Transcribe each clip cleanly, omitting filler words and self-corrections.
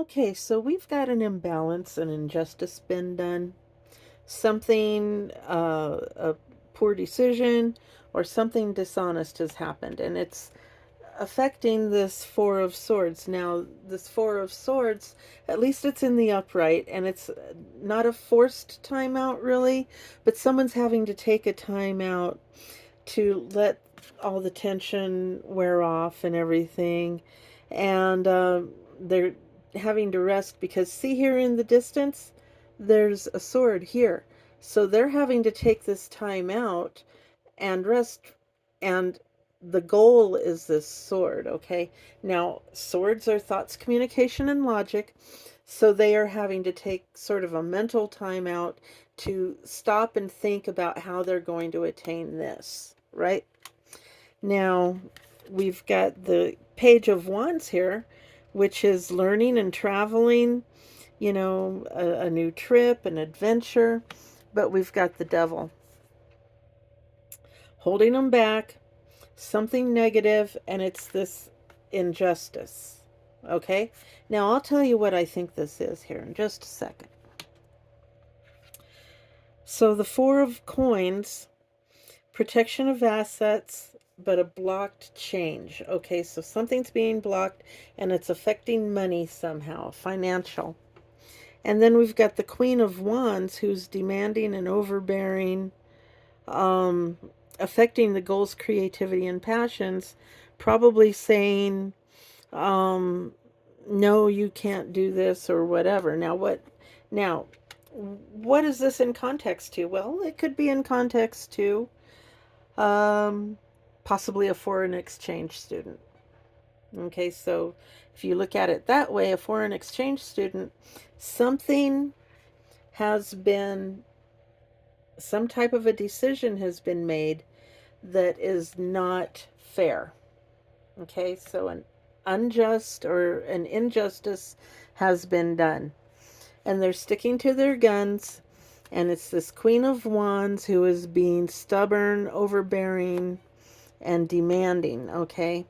Okay, so we've got an imbalance, an injustice been done, something, a poor decision, or something dishonest has happened, and it's affecting this Four of Swords. Now, this Four of Swords, at least it's in the upright, and it's not a forced timeout, really, but someone's having to take a timeout to let all the tension wear off and everything. And they're having to rest because, see here in the distance, there's a sword here. So they're having to take this time out and rest. And the goal is this sword, okay? Now, swords are thoughts, communication, and logic. So they are having to take sort of a mental time out to stop and think about how they're going to attain this, right? Now, we've got the Page of Wands here, which is learning and traveling, a new trip, an adventure. But we've got the Devil holding them back, something negative, and it's this injustice. Okay? Now, I'll tell you what I think this is here in just a second. So, the Four of Coins, protection of assets, but a blocked change. Okay, so something's being blocked and it's affecting money somehow, financial. And then we've got the Queen of Wands, who's demanding and overbearing, um, affecting the goals, creativity, and passions, probably saying, no, you can't do this or whatever. Now, what is this in context to? Well, it could be in context to um, possibly a foreign exchange student. Okay, so if you look at it that way, a foreign exchange student, something has been, some type of a decision has been made that is not fair. Okay, so an unjust or an injustice has been done. And they're sticking to their guns. And it's this Queen of Wands who is being stubborn, overbearing, and demanding. Okay.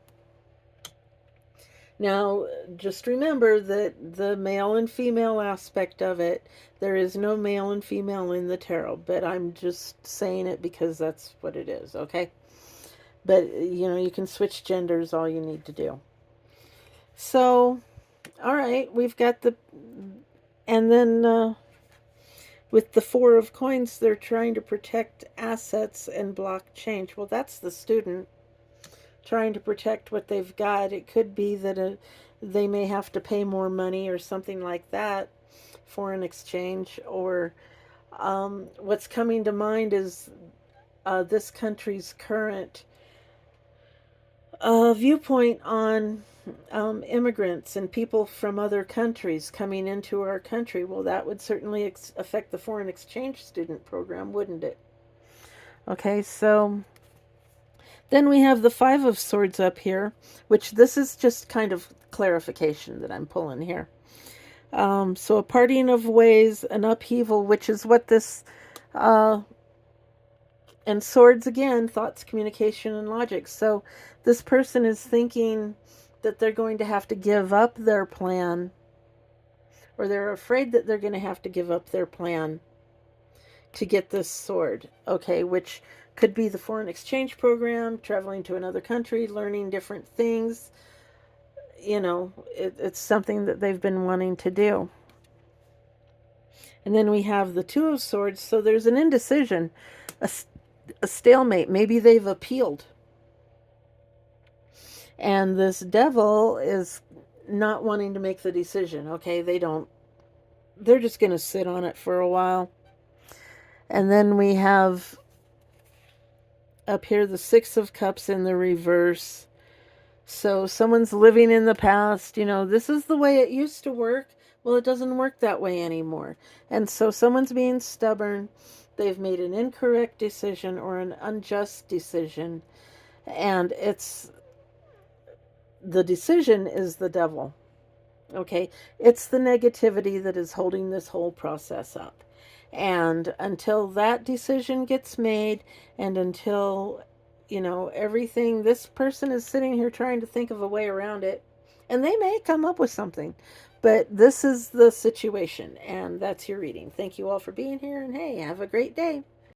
Now, just remember that the male and female aspect of it, there is no male and female in the tarot, but I'm just saying it because that's what it is, okay? But, you can switch genders, all you need to do. So, all right, we've got and then with the Four of Coins, they're trying to protect assets and block change. Well, that's the student trying to protect what they've got. It could be that they may have to pay more money or something like that, foreign exchange. Or what's coming to mind is this country's current viewpoint on immigrants and people from other countries coming into our country. Well, that would certainly affect the foreign exchange student program, wouldn't it? Okay, so then we have the Five of Swords up here, which this is just kind of clarification that I'm pulling here. So a parting of ways, an upheaval, which is what this, and swords again, thoughts, communication, and logic. So this person is thinking that they're going to have to give up their plan, or they're afraid that they're going to have to give up their plan to get this sword, okay, which could be the foreign exchange program, traveling to another country, learning different things. It's something that they've been wanting to do. And then we have the Two of Swords, so there's an indecision, a stalemate. Maybe they've appealed. And this Devil is not wanting to make the decision, okay? They're just going to sit on it for a while. And then we have up here the Six of Cups in the reverse. So someone's living in the past, this is the way it used to work. Well, it doesn't work that way anymore. And so someone's being stubborn. They've made an incorrect decision or an unjust decision. And the decision is the Devil. Okay? It's the negativity that is holding this whole process up. And until that decision gets made, and until, everything, this person is sitting here trying to think of a way around it, and they may come up with something, But this is the situation, and that's your reading. Thank you all for being here, and hey, have a great day.